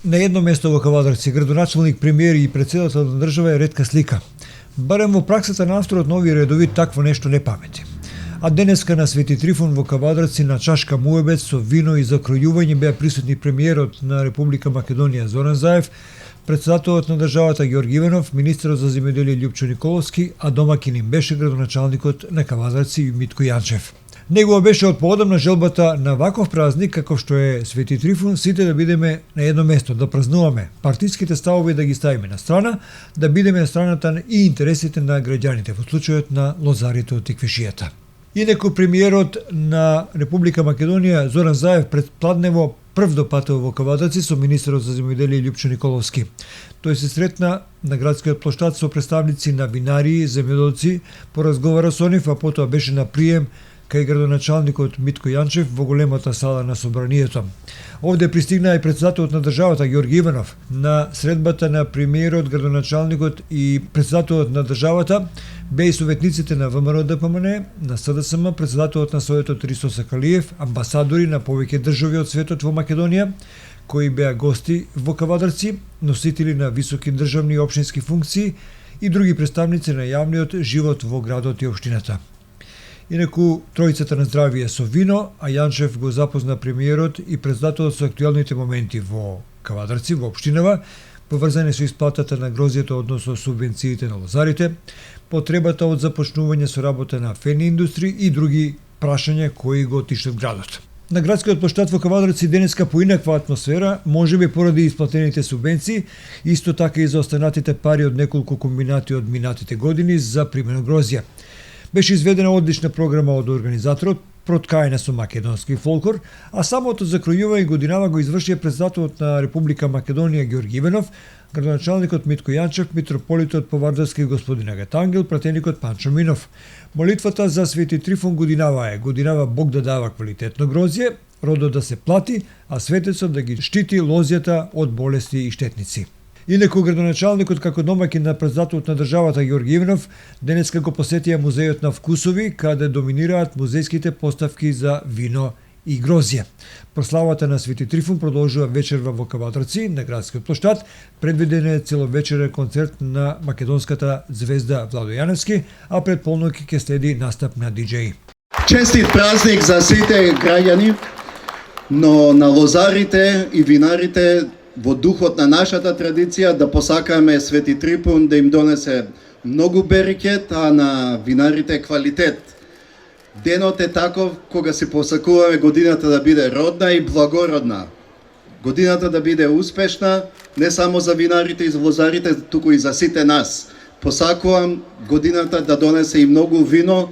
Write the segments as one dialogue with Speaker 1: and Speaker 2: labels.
Speaker 1: На едно место во Кавадарци, градоначалник, премиер и председател на држава е ретка слика. Барем во праксата на авторот на овие редови такво нешто не памети. А денеска на Свети Трифун во Кавадарци на чашка муебет со вино и закројување беа присутни премиерот на Република Македонија Зоран Заев, председателот на државата Георги Иванов, министерот за земјоделие Љупчо Николовски, а домакин им беше градоначалникот на Кавадарци Митко Јанчев. Негова беше од поодамна желбата на ваков празник како што е Свети Трифун, сите да бидеме на едно место, да празнуваме партиските ставови, да ги ставиме на страна, да бидеме на страната и интересите на граѓаните во случајот на лозарите од Тиквешијата. Инаку премиерот на Република Македонија Зоран Заев предпладнево прв допатува во Кавадарци со министерот за земјоделие Љупчо Николовски. Тој се сретна на градскиот плоштад со представници на винари и земјоделци, поразговара со нив, а потоа беше на прием кај градоначалникот Митко Јанчев во големата сала на собранието. Овде пристигна и председателот на државата Георги Иванов. На средбата на премиерот, градоначалникот и председателот на државата беа и советниците на ВМРО ДПМН, на СДСМ, председателот на Советот Ристо Сакалиев, амбасадори на повеќе држави од светот во Македонија, кои беа гости во Кавадарци, носители на високи државни и општински функции и други представници на јавниот живот во градот и општината. Инаку, тројцата на здравие со вино, а Јанчев го запозна премиерот и председателот со актуелните моменти во Кавадарци, во општинава, поврзани со исплатата на грозјето односно субвенциите на лозарите, потребата од започнување со работа на фени индустрии и други прашања кои го тиштат градот. На градскиот плоштад во Кавадарци денеска поинаква атмосфера, можеби поради исплатените субвенции, исто така и за останатите пари од неколку комбинати од минатите години за примено грозја. Беше изведена одлична програма од организаторот, проткаена со македонски фолклор, а самото закројување годинава го извршија председателот на Република Македонија Георги Иванов, градоначалникот Митко Јанчев, митрополитот Повардарски господин Агат Ангел, пратеникот Панчо Минов. Молитвата за Свети Трифун годинава е: годинава Бог да дава квалитетно грозје, родот да се плати, а светецот да ги штити лозјата од болести и штетници. Инаку градоначалникот како домакин на председателот на државата Георги Иванов денеска го посетија музејот на вкусови, каде доминираат музејските поставки за вино и грозје. Прославата на Свети Трифун продолжува вечерва во Кавадарци на градскиот плоштад. Предвиден е целовечерен концерт на македонската звезда Владо Јаневски, а пред полноќ ќе следи настап на диџеи.
Speaker 2: Честит празник за сите граѓани, но на лозарите и винарите во духот на нашата традиција да посакаме Свети Трифун да им донесе многу берекет, а на винарите квалитет. Денот е таков кога се посакуваме годината да биде родна и благородна. Годината да биде успешна не само за винарите и за лозарите, туку и за сите нас. Посакувам годината да донесе и многу вино,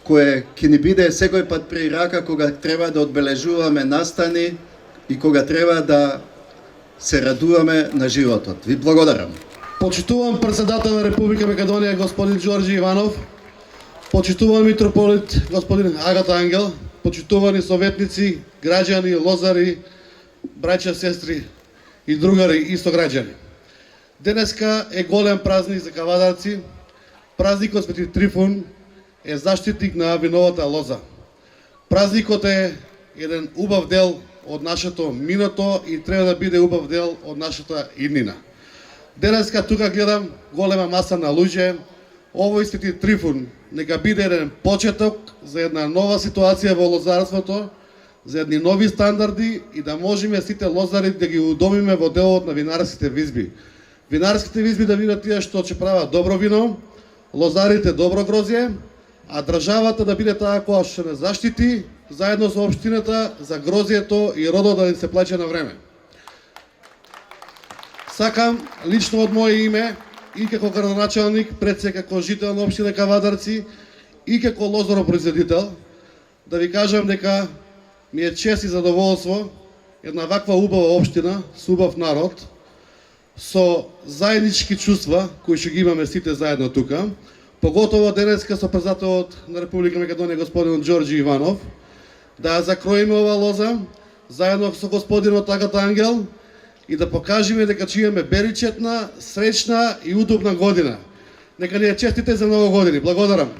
Speaker 2: кое ќе ни биде секој пат при рака кога треба да одбележуваме настани и кога треба да се радуваме на животот. Ви благодарам.
Speaker 3: Почитувам председател на Република Македонија господин Ѓорѓи Иванов, почитувам митрополит господин Агат Ангел, почитувани советници, граѓани, лозари, браќа, сестри и другари исто граѓани. Денеска е голем празник за Кавадарци. Празникот Свети Трифун е заштитник на виновата лоза. Празникот е еден убав дел од нашето минато и треба да биде убав дел од нашата иднина. Денеска тука гледам голема маса на луѓе. Овој Свети Трифун нека биде еден почеток за една нова ситуација во лозарството, за едни нови стандарди и да можеме сите лозари да ги удомиме во делот на винарските визби. Винарските визби да бидат тие што ќе прават добро вино, лозарите добро грозје, а државата да биде таа која што не заштити заедно со општината за грозјето и родот да ни се плаќа на време. Сакам лично од моје име и како градоначалник, пред се како жител на општина Кавадарци и како лозаропроизводител да ви кажам дека ми е чест и задоволство една ваква убава општина со убав народ, со заеднички чувства кои што ги имаме сите заедно тука, поготово денеска со председателот на Република Македонија господин Ѓорѓи Иванов, да закроиме ова лоза заедно со господинот Агат Ангел и да покажеме дека ќе имаме беричетна, среќна и удобна година. Нека ни е честите за многу години. Благодарам.